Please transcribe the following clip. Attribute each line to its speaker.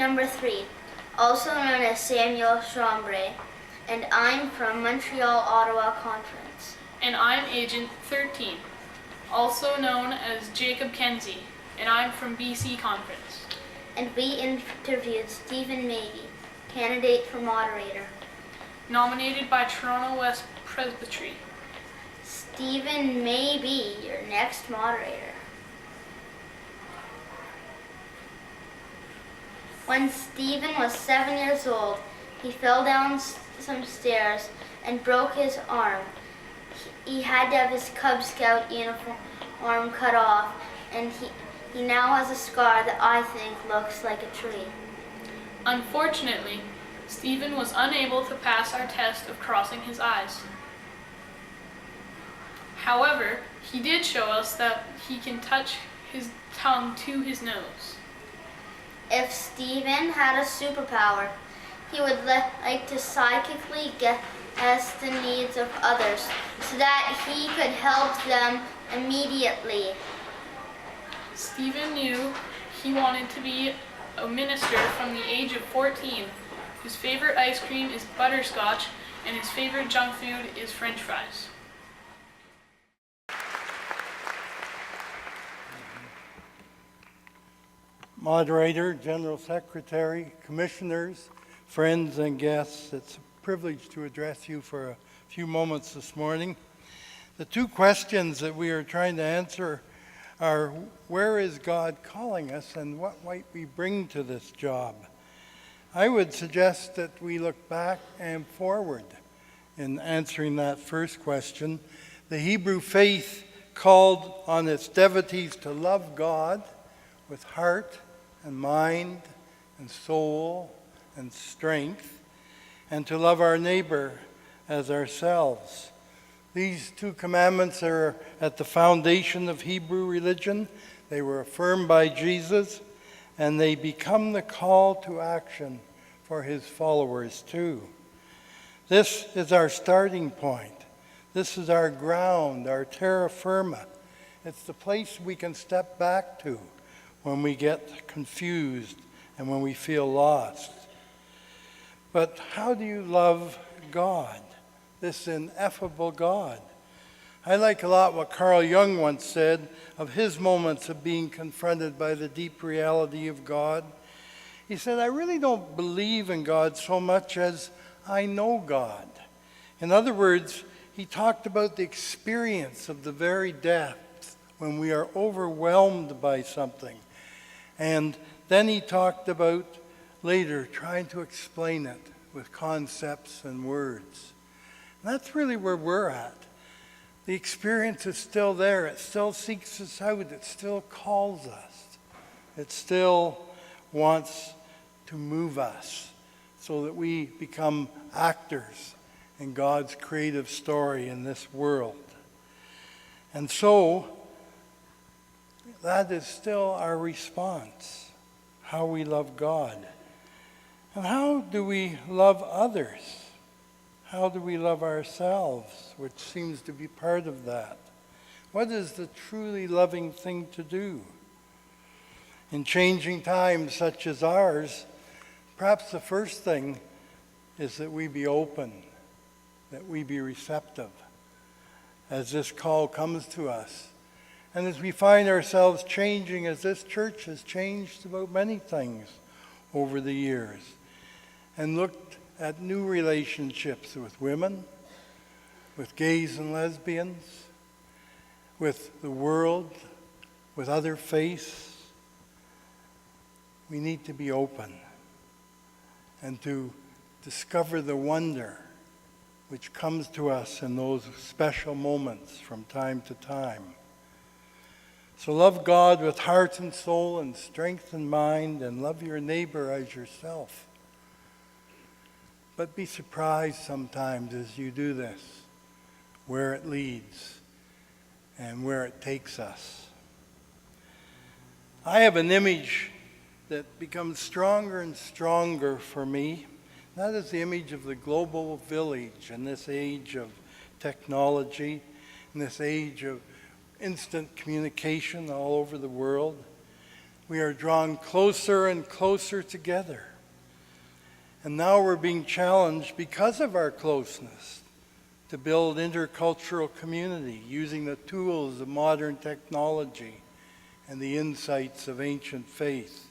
Speaker 1: number 3, also known as Samuel Chambray, and I'm from Montreal-Ottawa Conference.
Speaker 2: And I'm Agent 13, also known as Jacob Kenzie, and I'm from BC Conference.
Speaker 1: And we interviewed Stephen Mabee, candidate for moderator.
Speaker 2: Nominated by Toronto West Presbytery.
Speaker 1: Stephen Mabee, your next moderator. When Stephen was 7 years old, he fell down some stairs and broke his arm. He had to have his Cub Scout uniform cut off, and he now has a scar that I think looks like a tree.
Speaker 2: Unfortunately, Stephen was unable to pass our test of crossing his eyes. However, he did show us that he can touch his tongue to his nose.
Speaker 1: If Stephen had a superpower, he would like to psychically guess the needs of others so that he could help them immediately.
Speaker 2: Stephen knew he wanted to be a minister from the age of 14. His favorite ice cream is butterscotch, and his favorite junk food is French fries.
Speaker 3: Moderator, General Secretary, Commissioners, friends and guests, it's a privilege to address you for a few moments this morning. The two questions that we are trying to answer are, where is God calling us and what might we bring to this job? I would suggest that we look back and forward in answering that first question. The Hebrew faith called on its devotees to love God with heart and mind and soul and strength, and to love our neighbor as ourselves. These two commandments are at the foundation of Hebrew religion. They were affirmed by Jesus, and they become the call to action for his followers too. This is our starting point. This is our ground, our terra firma. It's the place we can step back to when we get confused and when we feel lost. But how do you love God, this ineffable God? I like a lot what Carl Jung once said of his moments of being confronted by the deep reality of God. He said, I really don't believe in God so much as I know God. In other words, he talked about the experience of the very depth when we are overwhelmed by something. And then he talked about later trying to explain it with concepts and words. And that's really where we're at. The experience is still there. It still seeks us out. It still calls us. It still wants to move us so that we become actors in God's creative story in this world. And so, that is still our response, how we love God. And how do we love others? How do we love ourselves, which seems to be part of that? What is the truly loving thing to do? In changing times such as ours, perhaps the first thing is that we be open, that we be receptive as this call comes to us. And as we find ourselves changing, as this church has changed about many things over the years, and looked at new relationships with women, with gays and lesbians, with the world, with other faiths, we need to be open and to discover the wonder which comes to us in those special moments from time to time. So love God with heart and soul and strength and mind, and love your neighbor as yourself. But be surprised sometimes as you do this, where it leads and where it takes us. I have an image that becomes stronger and stronger for me. That is the image of the global village in this age of technology, in this age of instant communication all over the world. we are drawn closer and closer together. And now we're being challenged because of our closeness to build intercultural community using the tools of modern technology and the insights of ancient faith.